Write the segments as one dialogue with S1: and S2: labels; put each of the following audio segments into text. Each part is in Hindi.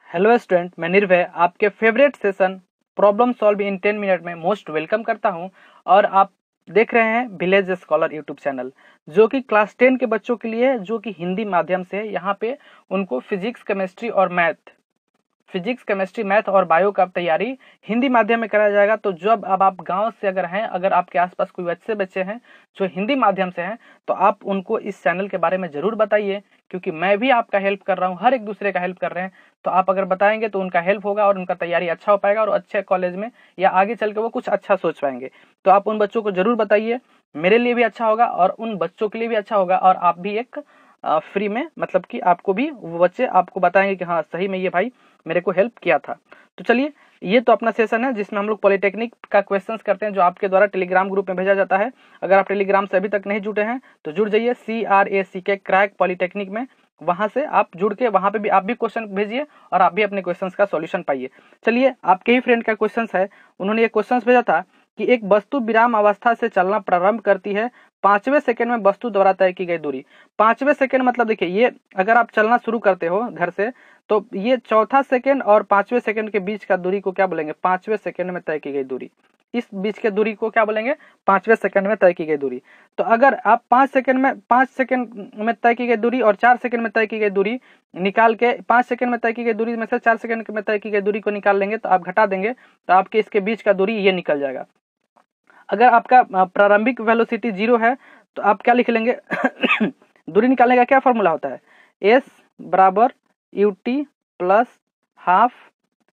S1: हेलो स्टूडेंट, मैं निर्भय आपके favourite session problem solve in 10 minute में मोस्ट वेलकम करता हूं। और आप देख रहे हैं विलेज स्कॉलर यूट्यूब चैनल, जो कि क्लास 10 के बच्चों के लिए है, जो कि हिंदी माध्यम से है। यहाँ पे उनको फिजिक्स केमिस्ट्री मैथ और बायो का तैयारी हिंदी माध्यम में कराया जाएगा। तो जब अब आप गांव से अगर हैं, अगर आपके आसपास कोई अच्छे बच्चे हैं जो हिंदी माध्यम से हैं, तो आप उनको इस चैनल के बारे में जरूर बताइए, क्योंकि मैं भी आपका हेल्प कर रहा हूँ, हर एक दूसरे का हेल्प कर रहे हैं। तो आप अगर बताएंगे तो उनका हेल्प होगा और उनका तैयारी अच्छा हो पाएगा और अच्छे कॉलेज में या आगे चल के वो कुछ अच्छा सोच पाएंगे। तो आप उन बच्चों को जरूर बताइए, मेरे लिए भी अच्छा होगा और उन बच्चों के लिए भी अच्छा होगा। और आप भी एक फ्री में, मतलब कि आपको भी वो बच्चे आपको बताएंगे कि हाँ सही में ये भाई मेरे को हेल्प किया था। तो चलिए, ये तो अपना सेशन है जिसमें हम लोग पॉलिटेक्निक का क्वेश्चंस करते हैं, जो आपके द्वारा टेलीग्राम ग्रुप में भेजा जाता है। अगर आप टेलीग्राम से अभी तक नहीं जुटे हैं तो जुड़ जाइए, CRACK क्रैक पॉलिटेक्निक में। वहां से आप जुड़ के वहां पे भी आप भी क्वेश्चन भेजिए और आप भी अपने क्वेश्चंस का सॉल्यूशन पाइए। चलिए, आपके ही फ्रेंड का क्वेश्चन है, उन्होंने ये क्वेश्चन भेजा था कि एक वस्तु विराम अवस्था से चलना प्रारंभ करती है, 5वें सेकंड में वस्तु द्वारा तय की गई दूरी। 5वें सेकंड मतलब देखिए, ये अगर आप चलना शुरू करते हो घर से, तो ये चौथा सेकंड और 5वें सेकंड के बीच का दूरी को क्या बोलेंगे? 5वें सेकंड में तय की गई दूरी। इस बीच के दूरी को क्या बोलेंगे? 5वें सेकंड में तय की गई दूरी। तो अगर आप 5 सेकंड में तय की गई दूरी और 4 सेकंड में तय की गई दूरी निकाल के, 5 सेकंड में तय की गई दूरी में से 4 सेकंड में तय की गई दूरी को निकाल लेंगे, तो आप घटा देंगे तो आपके इसके बीच का दूरी ये निकल जाएगा। अगर आपका प्रारंभिक वेलोसिटी 0 है तो आप क्या लिख लेंगे? दूरी निकालने का क्या फॉर्मूला होता है? S बराबर UT plus half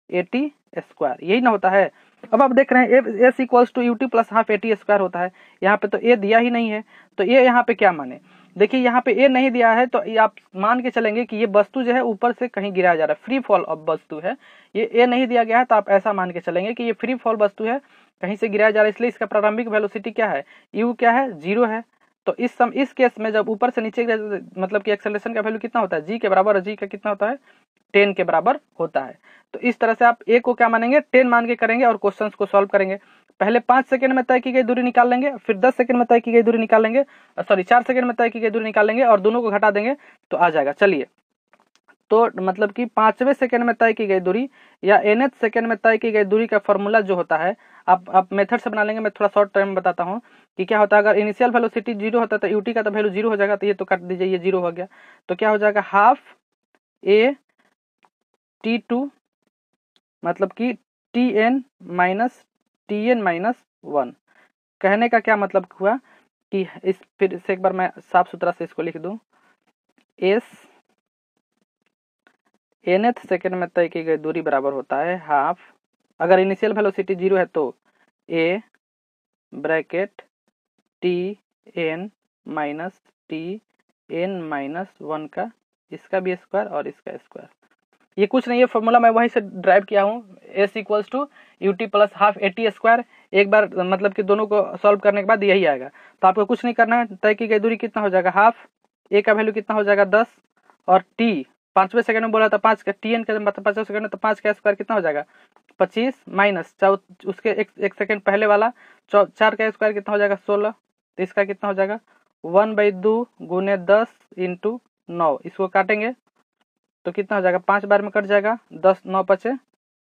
S1: AT square, यही ना होता है। अब आप देख रहे हैं S equals to UT plus half AT square होता है। यहाँ पे तो A दिया ही नहीं है, तो ये यहाँ पे क्या माने? देखिए, यहाँ पे A नहीं दिया है तो ये आप मान के चलेंगे कि ये वस्तु जो है ऊपर से कहीं गिराया जा रहा है, फ्री फॉल ऑफ वस्तु है। ये A नहीं दिया गया है तो आप ऐसा मान के चलेंगे कि ये फ्री फॉल वस्तु है, कहीं से गिराया जा रहा है, इसलिए इसका प्रारंभिक वेलोसिटी क्या है? U क्या है? 0 है। तो इस केस में जब ऊपर से नीचे मतलब कि एक्सेलरेशन का वैल्यू कितना होता है? G के बराबर। G का कितना होता है? 10 के बराबर होता है। तो इस तरह से आप A को क्या मानेंगे? 10 मान के करेंगे और क्वेश्चंस को सॉल्व करेंगे। पहले 5 सेकंड में तय की गई दूरी निकाल लेंगे, फिर 10 सेकंड में तय की गई दूरी निकाल लेंगे, सॉरी 4 सेकंड में तय की गई दूरी निकाल लेंगे और दोनों को घटा देंगे तो आ जाएगा। चलिए, तो मतलब कि 5वें सेकंड में तय की गई दूरी या nth सेकंड में तय की गई दूरी का फॉर्मूला जो होता है, आप मेथड से बना लेंगे। मैं थोड़ा शॉर्ट टाइम में बताता हूँ कि क्या होता है। अगर इनिशियल वेलोसिटी 0 होता है तो UT का तो वैल्यू 0 हो जाएगा, तो ये तो काट दीजिए, ये 0 हो गया। तो क्या हो जाएगा? हाफ AT2 मतलब कि TN माइनस TN माइनस 1। कहने का क्या मतलब हुआ कि इस फिर से एक बार मैं साफ सुथरा से इसको लिख दूं, S nth सेकंड में तय की गई दूरी बराबर होता है हाफ, अगर इनिशियल वेलोसिटी 0 है तो A bracket TN minus TN minus 1 का, इसका भी स्क्वायर और इसका स्क्वायर। ये कुछ नहीं है, फॉर्मूला मैं वहीं से ड्राइव किया हूँ। S equals to UT plus half AT square. एक बार मतलब कि दोनों को सॉल्व करने के बाद यही आएगा। तो आपको कुछ नहीं करना है, तय की गई दूरी कितना हो जाएगा? हाफ। A का वैल्यू कितना हो जाएगा? 10 और T 5वें सेकंड में बोला था 5 का, TN का मतलब 5वें सेकंड में, तो 5 का स्क्वायर कितना हो जाएगा? 25 माइनस उसके एक सेकंड पहले वाला 4 का स्क्वायर कितना हो जाएगा? 16। तो इसका कितना हो जाएगा? 1/2 गुने 10 इंटू 9। इसको काटेंगे तो कितना हो जाएगा? 5 बार में कट जाएगा, 10 9 बचे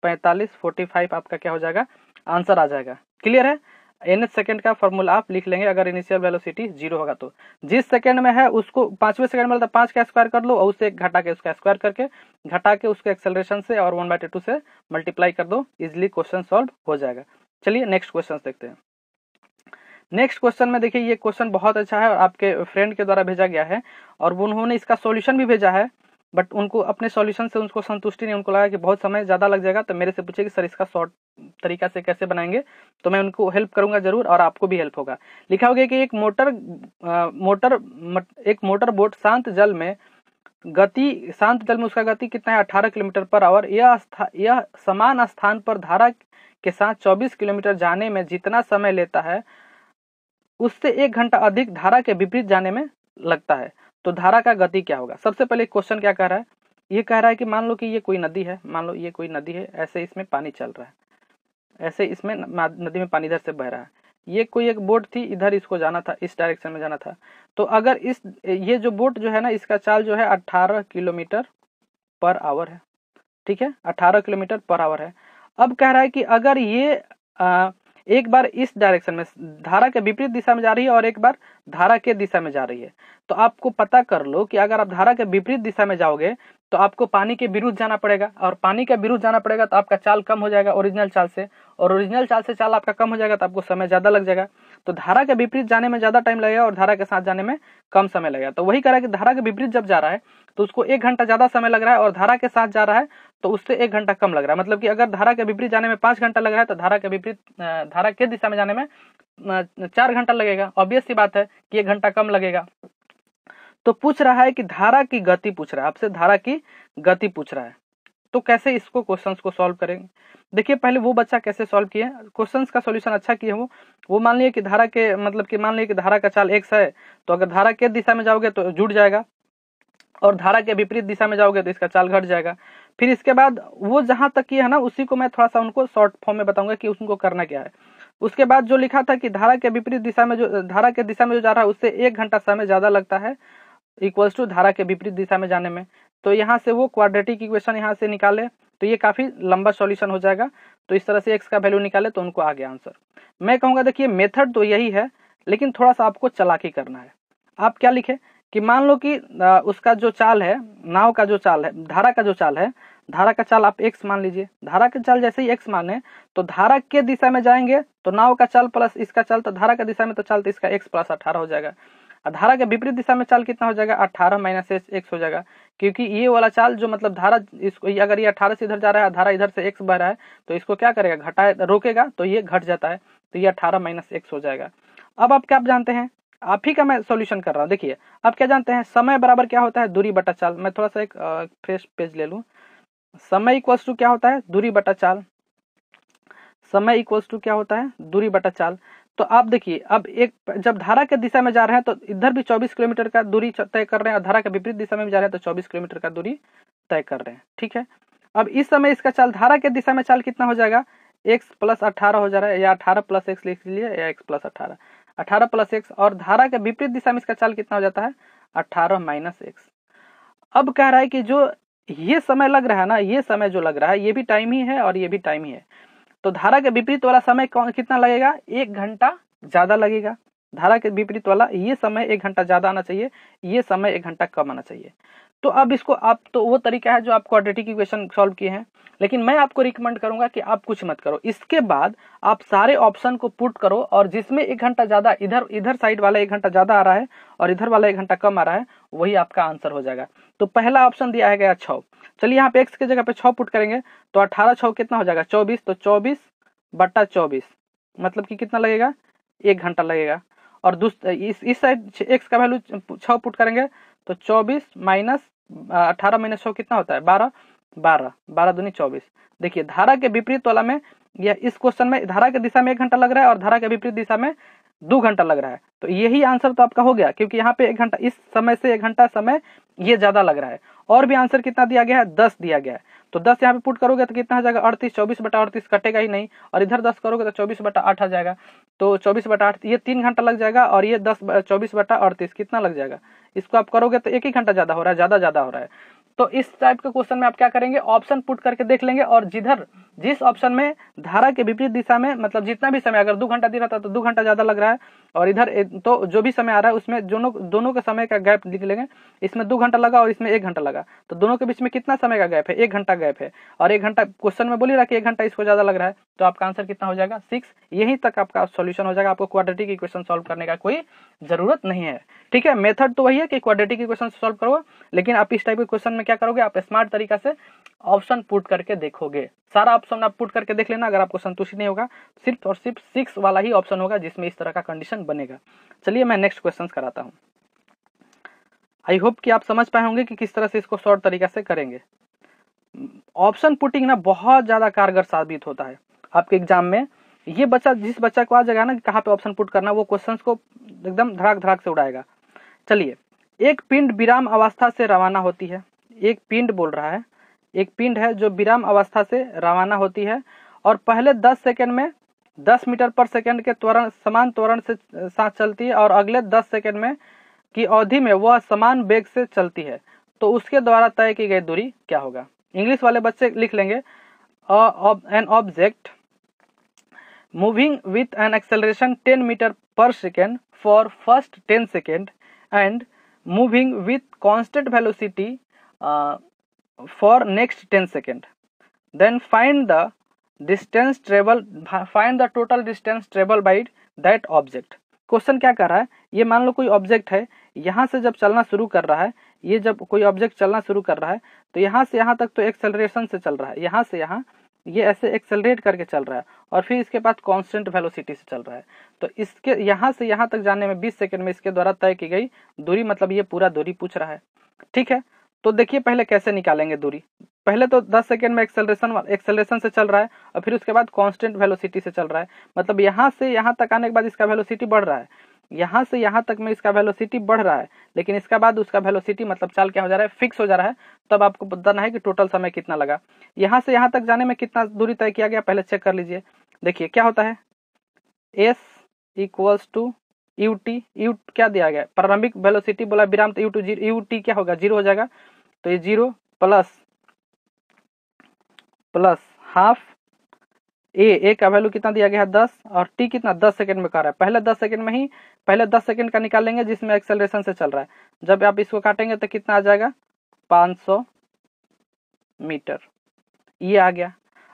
S1: 45, 45 आपका क्या हो जाएगा? आंसर आ जाएगा। क्लियर है? nth सेकंड का फॉर्मूला आप लिख लेंगे अगर इनिशियल वेलोसिटी 0 होगा तो। जिस सेकंड में है उसको 5वें सेकंड में 5 का स्क्वायर कर लो और उससे घटा के उसका स्क्वायर करके घटा के उसके एक्सेलरेशन से और 1/2 से मल्टीप्लाई कर दो, इजिली क्वेश्चन सॉल्व हो जाएगा। चलिए नेक्स्ट क्वेश्चन देखते हैं। नेक्स्ट क्वेश्चन में देखिए, ये क्वेश्चन बहुत अच्छा है और आपके फ्रेंड के द्वारा भेजा गया है और उन्होंने इसका सॉल्यूशन भी भेजा है, बट उनको अपने सॉल्यूशन से उनको संतुष्टि नहीं, उनको लगा कि बहुत समय ज़्यादा लग जाएगा, तो मेरे से पूछे कि सर इसका शॉर्ट तरीका से कैसे बनाएंगे। तो मैं उनको हेल्प करूंगा जरूर और आपको भी हेल्प होगा। लिखा हो गया कि एक मोटर बोट शांत जल में उसका गति कितना है? 18 किलोमीटर पर आवर। यह समान स्थान पर धारा के साथ 24 किलोमीटर जाने में जितना समय लेता है उससे 1 घंटा अधिक धारा के विपरीत जाने में लगता है। तो धारा का गति क्या होगा? सबसे पहले क्वेश्चन क्या कह रहा है? ये कह रहा है कि मान लो कि ये कोई नदी है, मान लो ये कोई नदी है, ऐसे इसमें पानी चल रहा है, ऐसे इसमें नदी में पानी इधर से बह रहा है। ये कोई एक बोट थी, इधर इसको जाना था, इस डायरेक्शन में जाना था। तो अगर ये जो बोट जो है ना, इसका चाल जो है 18 किलोमीटर पर आवर है। ठीक है, 18 किलोमीटर पर आवर है। अब कह रहा है कि अगर ये एक बार इस डायरेक्शन में धारा के विपरीत दिशा में जा रही है और एक बार धारा के दिशा में जा रही है, तो आपको पता कर लो कि अगर आप धारा के विपरीत दिशा में जाओगे तो आपको पानी के विरुद्ध जाना पड़ेगा, और पानी के विरुद्ध जाना पड़ेगा तो आपका चाल कम हो जाएगा ओरिजिनल चाल से, और ओरिजिनल चाल से चाल आपका कम हो जाएगा तो आपको समय ज्यादा लग जाएगा। तो धारा के विपरीत जाने में ज्यादा टाइम लगेगा और धारा के साथ जाने में कम समय लगेगा। तो वही कह रहा है कि धारा के विपरीत जब जा रहा है तो उसको 1 घंटा ज्यादा समय लग रहा है, और धारा के साथ जा रहा है तो उससे 1 घंटा कम लग रहा है। मतलब कि अगर धारा के विपरीत जाने में 5 घंटा लग रहा है तो धारा के विपरीत धारा के दिशा में जाने में 4 घंटा लगेगा। ऑब्वियस सी बात है कि 1 घंटा कम लगेगा। तो पूछ रहा है कि धारा की गति पूछ रहा है आपसे, धारा की गति पूछ रहा है। तो कैसे इसको क्वेश्चंस को सॉल्व करेंगे? देखिए पहले वो बच्चा कैसे सॉल्व किए, क्वेश्चंस का सॉल्यूशन अच्छा किए वो मान लिए कि धारा के मतलब कि मान लिए कि धारा का चाल x है, तो अगर धारा के दिशा में जाओगे तो जुड़ जाएगा, और धारा के विपरीत दिशा में जाओगे तो इसका चाल घट जाएगा। फिर इसके बाद वो जहां तक किए है ना, उसी को मैं थोड़ा सा उनको शॉर्ट फॉर्म में बताऊंगा कि उनको करना क्या है। उसके बाद जो लिखा था कि धारा के विपरीत दिशा में जो धारा के दिशा में जो जा रहा है उससे 1 घंटा समय ज्यादा लगता है, इक्वल्स टू धारा के विपरीत दिशा में जाने में। तो यहाँ से वो क्वाड्रेटिक इक्वेशन यहाँ से निकाले तो ये काफी लंबा सॉल्यूशन हो जाएगा। तो इस तरह से x का वैल्यू निकाले तो उनको आ गया आंसर। मैं कहूंगा देखिए मेथड तो यही है, लेकिन थोड़ा सा आपको चालाकी करना है। आप क्या लिखे कि मान लो कि उसका जो चाल है, नाव का जो चाल है, धारा का जो चाल है, धारा का चाल आप x मान लीजिए। धारा का चाल जैसे ही x माने तो धारा के दिशा में जाएंगे तो नाव का चाल प्लस इसका चाल, तो धारा का दिशा में तो चाल तो इसका x प्लस 18 हो जाएगा। धारा के विपरीत दिशा में चाल कितना हो जाएगा? 18 माइनस x हो जाएगा, क्योंकि ये वाला चाल जो मतलब धारा इसको अगर ये 18 से इधर जा रहा है, धारा इधर से x बह रहा है, तो इसको क्या करेगा? घटाए रोकेगा, तो ये घट जाता है, तो ये 18 माइनस x हो जाएगा। अब आप क्या जानते हैं, आप ही का मैं सॉल्यूशन कर रहा हूँ। देखिए आप क्या जानते हैं, समय बराबर क्या होता है? दूरी बटा चाल। मैं थोड़ा सा एक फ्रेश पेज ले लूँ। समय इक्वल्स टू क्या होता है? दूरी बटा चाल। समय इक्वल्स टू क्या होता है? दूरी बटा चाल। तो आप देखिए अब एक जब धारा के दिशा में जा रहे हैं तो इधर भी 24 किलोमीटर का दूरी तय कर रहे हैं, और धारा के विपरीत दिशा में जा रहे हैं तो 24 किलोमीटर का दूरी तय कर रहे हैं। ठीक है, अब इस समय इसका चाल धारा के दिशा में चाल कितना हो जाएगा? x प्लस 18 हो जा रहा है, या 18 प्लस x लिख लीजिए, या x प्लस 18, 18 प्लस x, और धारा के विपरीत दिशा में इसका चाल कितना हो जाता है? 18 माइनस x। अब कह रहा है कि जो ये समय लग रहा है ना, ये समय जो लग रहा है ये भी टाइम ही है और ये भी टाइम ही है। तो धारा के विपरीत वाला समय कितना लगेगा? 1 घंटा ज्यादा लगेगा। धारा के विपरीत वाला ये समय 1 घंटा ज्यादा आना चाहिए, ये समय 1 घंटा कम आना चाहिए। तो अब इसको आप, तो वो तरीका है जो आप क्वाड्रेटिक इक्वेशन सॉल्व किए हैं, लेकिन मैं आपको रिकमेंड करूंगा कि आप कुछ मत करो। इसके बाद आप सारे ऑप्शन को पुट करो, और जिसमें 1 घंटा ज्यादा इधर साइड वाला 1 घंटा ज्यादा आ रहा है और इधर वाला 1 घंटा कम आ रहा है, वही आपका आंसर हो जाएगा। तो पहला ऑप्शन दिया है गया 6। चलिए यहाँ पे x की जगह पे 6 पुट करेंगे तो 18 6 कितना हो जाएगा? 24। तो 24 बटा 24 मतलब कि कितना लगेगा? 1 घंटा लगेगा। और इस साइड x का वैल्यू 6 पुट करेंगे तो 24 माइनस 18 माइनस 6 कितना होता है? 12 12 12 दूनी 24। देखिए धारा के विपरीत वाला में या इस क्वेश्चन में धारा के दिशा में 1 घंटा लग रहा है और धारा के विपरीत दिशा में 2 घंटा लग रहा है। तो यही आंसर तो आपका हो गया, क्योंकि यहाँ पे 1 घंटा इस समय से 1 घंटा समय ये ज्यादा लग रहा है। और भी आंसर कितना दिया गया है? 10 दिया गया है। तो 10 यहाँ पे पुट करोगे तो कितना हो जाएगा? 38। 24 बटा 38 कटेगा ही नहीं, और इधर 10 करोगे तो 24 बटा 8 आ जाएगा। तो 24 बटा 8 ये 3 घंटा लग जाएगा, और ये 24 बटा 38 कितना लग जाएगा? इसको आप करोगे तो 1 ही घंटा ज्यादा हो रहा है, ज्यादा हो रहा है। तो इस टाइप के क्वेश्चन में आप क्या करेंगे? ऑप्शन पुट करके देख लेंगे, और जिस ऑप्शन में धारा के विपरीत दिशा में मतलब जितना भी समय, अगर 2 घंटा दे रहा था तो 2 घंटा ज्यादा लग रहा है, और इधर तो जो भी समय आ रहा है उसमें दोनों के समय का गैप लिख लेंगे। इसमें 2 घंटा लगा और इसमें 1 घंटा लगा, तो दोनों के बीच में कितना समय का गैप है? 1 घंटा गैप है, और 1 घंटा क्वेश्चन में बोल ही रहा कि 1 घंटा इसको ज्यादा लग रहा है। तो आपका आंसर कितना हो जाएगा? 6। यहीं तक आपका सॉल्यूशन हो जाएगा। आपको क्वाड्रेटिक इक्वेशन सॉल्व करने का कोई जरूरत नहीं है। ठीक है, मेथड तो वही है कि क्वाड्रेटिक इक्वेशन सॉल्व करो, लेकिन आप इस टाइप के क्वेश्चन में क्या करोगे? आप स्मार्ट तरीका से ऑप्शन पुट करके देखोगे। सारा ऑप्शन आप पुट करके देख लेना। अगर आपको संतुष्टि नहीं होगा, सिर्फ और सिर्फ 6 वाला ही ऑप्शन होगा जिसमें इस तरह का कंडीशन बनेगा। चलिए मैं नेक्स्ट क्वेश्चन कराता हूं। आई होप कि आप समझ पाए होंगे कि किस तरह से इसको शॉर्ट तरीका से करेंगे। ऑप्शन पुटिंग ना बहुत ज्यादा कारगर साबित होता है आपके एग्जाम में। ये बच्चा, जिस बच्चा को आ जाएगा ना कहाँ पे ऑप्शन पुट करना, वो क्वेश्चंस को एकदम धड़ाक से उड़ाएगा। चलिए, एक पिंड विराम अवस्था से रवाना होती है। एक पिंड बोल रहा है, एक पिंड है जो विराम अवस्था से रवाना होती है, और पहले 10 सेकंड में 10 मीटर पर सेकंड के त्वरण समान त्वरण से साथ चलती है, और अगले 10 सेकंड में की अवधि में वह समान वेग से चलती है। तो उसके द्वारा तय की गई दूरी क्या होगा? इंग्लिश वाले बच्चे लिख लेंगे an object moving with an acceleration 10 metre per second for first 10 second and moving with constant velocity for next 10 second, then find the total distance travel by that object. Question क्या कर रहा है, ये मान लो कोई ऑब्जेक्ट है, यहाँ से जब चलना शुरू कर रहा है, ये जब कोई ऑब्जेक्ट चलना शुरू कर रहा है तो यहाँ से यहाँ तक तो एक्सेलरेशन से चल रहा है, यहाँ से यहाँ ये ऐसे एक्सेलरेट करके चल रहा है और फिर इसके बाद कांस्टेंट वेलोसिटी से चल रहा है। तो इसके यहाँ से यहाँ तक जाने में 20 सेकंड में इसके द्वारा तय की गई दूरी, मतलब ये पूरा दूरी पूछ रहा है। ठीक है, तो देखिए पहले कैसे निकालेंगे दूरी। पहले तो 10 सेकंड में एक्सेलरेशन से चल रहा है और फिर उसके बाद कांस्टेंट वेलोसिटी से चल रहा है, मतलब यहाँ से यहाँ तक आने के बाद इसका वेलोसिटी बढ़ रहा है, यहाँ से यहाँ तक में इसका वेलोसिटी बढ़ रहा है, लेकिन इसका बाद उसका वेलोसिटी मतलब चाल क्या हो जा रहा है, फिक्स हो जा रहा है। तब आपको बताना है कि टोटल समय कितना लगा। यहाँ से यहाँ तक जाने में कितना दूरी तय किया गया, पहले चेक कर लीजिए। देखिए क्या होता है, s equals to u t, u क्या दिया गया, प्रारंभिक वेलोसिटी बोला विराम, तो यू टी क्या होगा, 0 हो जाएगा। तो ये 0 प्लस हाफ ए का वैल्यू कितना दिया गया है 10, और टी कितना 10 सेकंड में कर रहा है। पहले 10 सेकंड का निकालेंगे जिसमें एक्सेलरेशन से चल रहा है। जब आप इसको काटेंगे तो कितना आ जाएगा 500 मीटर, ये आ गया।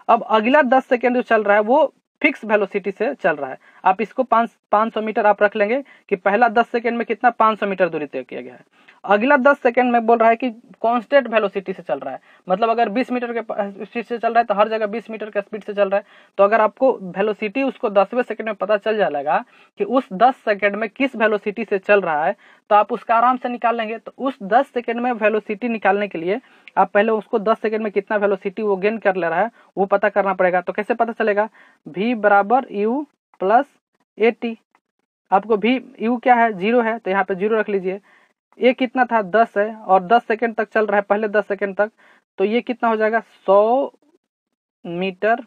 S1: अब अगला 10 सेकंड जो चल रहा है वो फिक्स वेलोसिटी से चल रहा है। आप इसको 500 मीटर आप रख लेंगे कि पहला 10 सेकंड में कितना 500 मीटर दूरी तय किया गया है। अगला 10 सेकंड में बोल रहा है कि कांस्टेंट वेलोसिटी से चल रहा है, मतलब अगर 20 मीटर के स्पीड से चल रहा है तो हर जगह 20 मीटर के स्पीड से चल रहा है। तो अगर आपको वेलोसिटी उसको 10वें सेकंड में पता चल जाएगा कि उस 10 सेकंड में किस वेलोसिटी से चल रहा है, तो आप उसका आराम से निकाल लेंगे। तो उस 10 सेकंड में वेलोसिटी निकालने के लिए आप पहले उसको 10 सेकंड में कितना वेलोसिटी वो गेन कर ले रहा है वो पता करना पड़ेगा। तो कैसे पता चलेगा, v बराबर u प्लस ए टी। आपको v u क्या है 0 है, तो यहाँ पे 0 रख लीजिए। ए कितना था 10 है और 10 सेकंड तक चल रहा है, पहले 10 सेकंड तक, तो ये कितना हो जाएगा 100 मीटर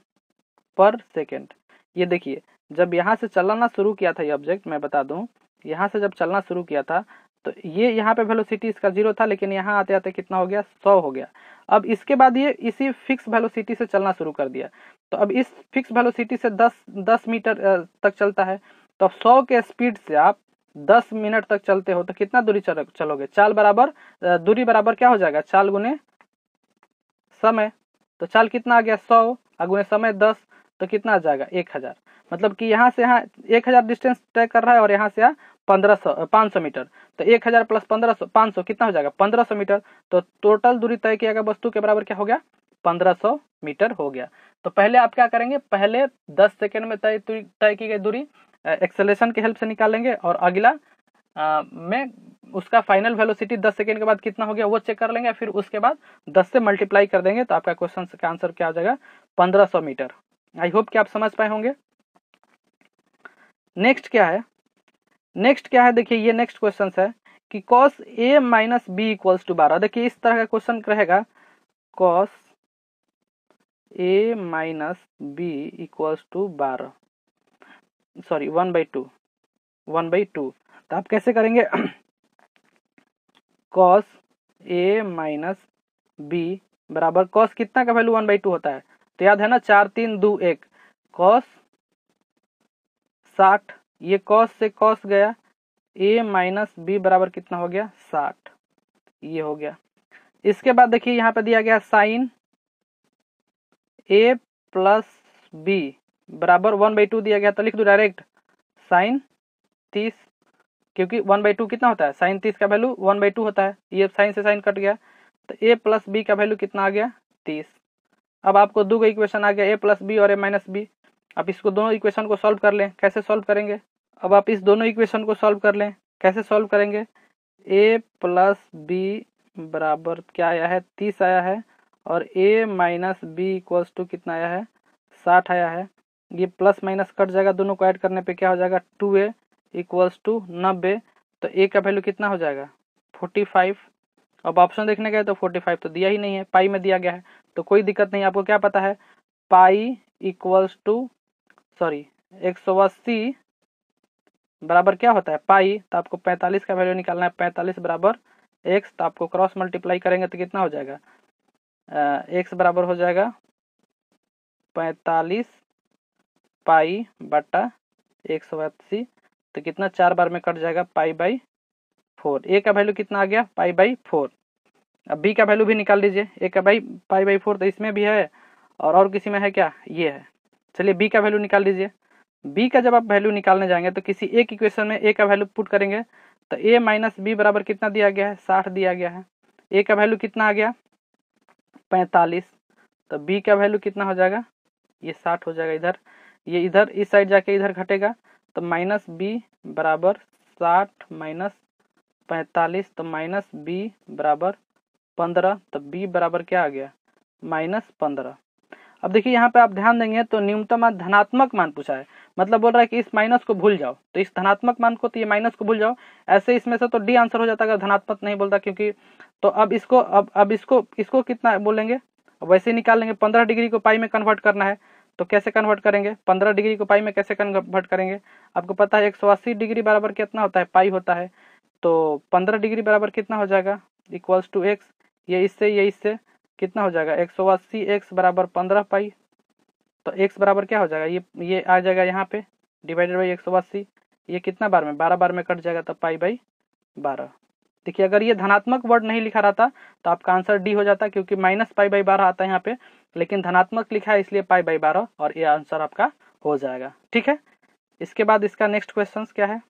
S1: पर सेकंड। ये देखिए जब यहाँ से चलना शुरू किया था ये ऑब्जेक्ट, मैं बता दूं, यहाँ से जब चलना शुरू किया था तो ये यहाँ पे वेलोसिटी इसका 0 था, लेकिन यहाँ आते आते कितना हो गया 100 हो गया। अब इसके बाद ये इसी फिक्स वेलोसिटी से चलना शुरू कर दिया। तो अब इस फिक्स वेलोसिटी से 10 मीटर तक चलता है, तो 100 के स्पीड से आप 10 मिनट तक चलते हो तो कितना दूरी चलोगे, चाल बराबर दूरी बराबर क्या हो जाएगा, चाल गुने समय। तो चाल कितना आ गया 100 गुने समय 10, तो कितना आ जाएगा 1000। मतलब कि यहाँ से यहाँ 1000 डिस्टेंस तय कर रहा है और यहाँ से यहाँ 500 मीटर। तो 1000 प्लस 1500 500 कितना हो जाएगा 1500 मीटर। तो टोटल दूरी तय किया गया वस्तु के बराबर क्या हो गया 1500 मीटर हो गया। तो पहले आप क्या करेंगे, पहले 10 सेकंड में तय की गई दूरी एक्सेलरेशन के हेल्प से निकालेंगे और अगला में उसका फाइनल वेलोसिटी 10 सेकंड के बाद कितना हो गया वो चेक कर लेंगे, फिर उसके बाद 10 से मल्टीप्लाई कर देंगे तो आपका क्वेश्चन का आंसर क्या हो जाएगा 1500 मीटर। आई होप कि आप समझ पाए होंगे। नेक्स्ट क्या है, देखिए ये नेक्स्ट क्वेश्चन है कि cos a minus b equals to 12। देखिए इस तरह का क्वेश्चन रहेगा, cos a minus b equals to 12, sorry 1/2। तो आप कैसे करेंगे cos a माइनस बी बराबर cos कितना का वैल्यू 1/2 होता है, तो याद है ना 4 3 2 1, cos 60, ये cos से cos गया, a माइनस बी बराबर कितना हो गया 60, ये हो गया। इसके बाद देखिए यहाँ पे दिया गया साइन a प्लस बी बराबर 1/2 दिया गया, तो लिख दो डायरेक्ट साइन 30, क्योंकि 1/2 कितना होता है साइन 30 का वैल्यू 1/2 होता है, ये साइन से साइन कट गया, तो a प्लस बी का वैल्यू कितना आ गया 30। अब आपको दो इक्वेशन आ गया a प्लस बी और a माइनस बी। आप इसको दोनों इक्वेशन को सॉल्व कर लें, कैसे सॉल्व करेंगे, अब आप इस दोनों इक्वेशन को सॉल्व कर लें, कैसे सॉल्व करेंगे, a प्लस बी बराबर क्या आया है 30 आया है और a minus b equals to कितना आया है 60 आया है। ये प्लस माइनस कट जाएगा, दोनों को ऐड करने पे क्या हो जाएगा 2a इक्वल्स टू 90। तो a का वैल्यू कितना हो जाएगा 45। अब ऑप्शन देखने गए तो 45 तो दिया ही नहीं है, पाई में दिया गया है, तो कोई दिक्कत नहीं। आपको क्या पता है पाई इक्वल्स टू 180 बराबर क्या होता है पाई, तो आपको 45 का वैल्यू निकालना है, 45 बराबर x, तो आपको क्रॉस मल्टीप्लाई करेंगे तो कितना हो जाएगा x बराबर हो जाएगा 45 पाई बटा 180। तो कितना 4 बार में कट जाएगा पाई/4। a का वैल्यू कितना आ गया पाई/4। अब b का वैल्यू भी निकाल लीजिए। a का पाई/4 तो इसमें भी है और किसी में है क्या, ये है। चलिए b का वैल्यू निकाल लीजिए। b का जब आप वैल्यू निकालने जाएंगे तो किसी एक इक्वेशन में a का वैल्यू पुट करेंगे तो a माइनस बी बराबर कितना दिया गया है 60 दिया गया है। a का वैल्यू कितना आ गया 45। तो b का वैल्यू कितना हो जाएगा, ये 60 हो जाएगा। इधर ये इधर इस साइड जाके इधर घटेगा तो माइनस बी बराबर 60 माइनस 45। तो माइनस बी बराबर 15। तो b बराबर क्या आ गया -15। अब देखिए यहाँ पे आप ध्यान देंगे तो न्यूनतम मान धनात्मक मान पूछा है, मतलब बोल रहा है कि इस माइनस को भूल जाओ। तो इस धनात्मक मान को तो ये माइनस को भूल जाओ। ऐसे इसमें से तो डी आंसर हो जाता अगर धनात्मक नहीं बोलता, क्योंकि तो अब इसको कितना बोलेंगे, वैसे ही निकाल लेंगे। 15 डिग्री को पाई में कन्वर्ट करना है तो कैसे कन्वर्ट करेंगे, 15 डिग्री को पाई में कैसे कन्वर्ट करेंगे। आपको पता है 180 डिग्री बराबर कितना होता है, पाई होता है। तो 15 डिग्री बराबर कितना हो जाएगा इक्वल्स टू एक्स। ये इससे कितना हो जाएगा 180 एक्स बराबर 15 पाई। तो x बराबर क्या हो जाएगा, ये आ जाएगा यहाँ पे डिवाइडेड बाई 180। ये कितना बार में 12 बार में कट जाएगा तो पाई/12। देखिए अगर ये धनात्मक वर्ड नहीं लिखा रहता तो आपका आंसर डी हो जाता, क्योंकि -पाई/12 आता है यहाँ पे, लेकिन धनात्मक लिखा है इसलिए पाई/12 और ये आंसर आपका हो जाएगा। ठीक है, इसके बाद इसका नेक्स्ट क्वेश्चन क्या है।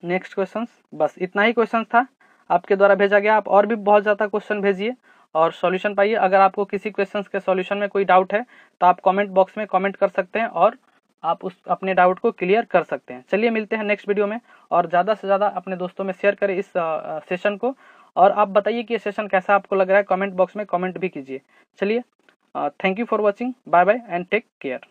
S1: नेक्स्ट क्वेश्चन बस इतना ही क्वेश्चन था आपके द्वारा भेजा गया। आप और भी बहुत ज़्यादा क्वेश्चन भेजिए और सॉल्यूशन पाइए। अगर आपको किसी क्वेश्चन के सॉल्यूशन में कोई डाउट है तो आप कमेंट बॉक्स में कमेंट कर सकते हैं और आप उस अपने डाउट को क्लियर कर सकते हैं। चलिए मिलते हैं नेक्स्ट वीडियो में, और ज़्यादा से ज़्यादा अपने दोस्तों में शेयर करें इस सेशन को। और आप बताइए कि ये सेशन कैसा आपको लग रहा है, कमेंट बॉक्स में कमेंट भी कीजिए। चलिए thank you for watching, bye bye and take care.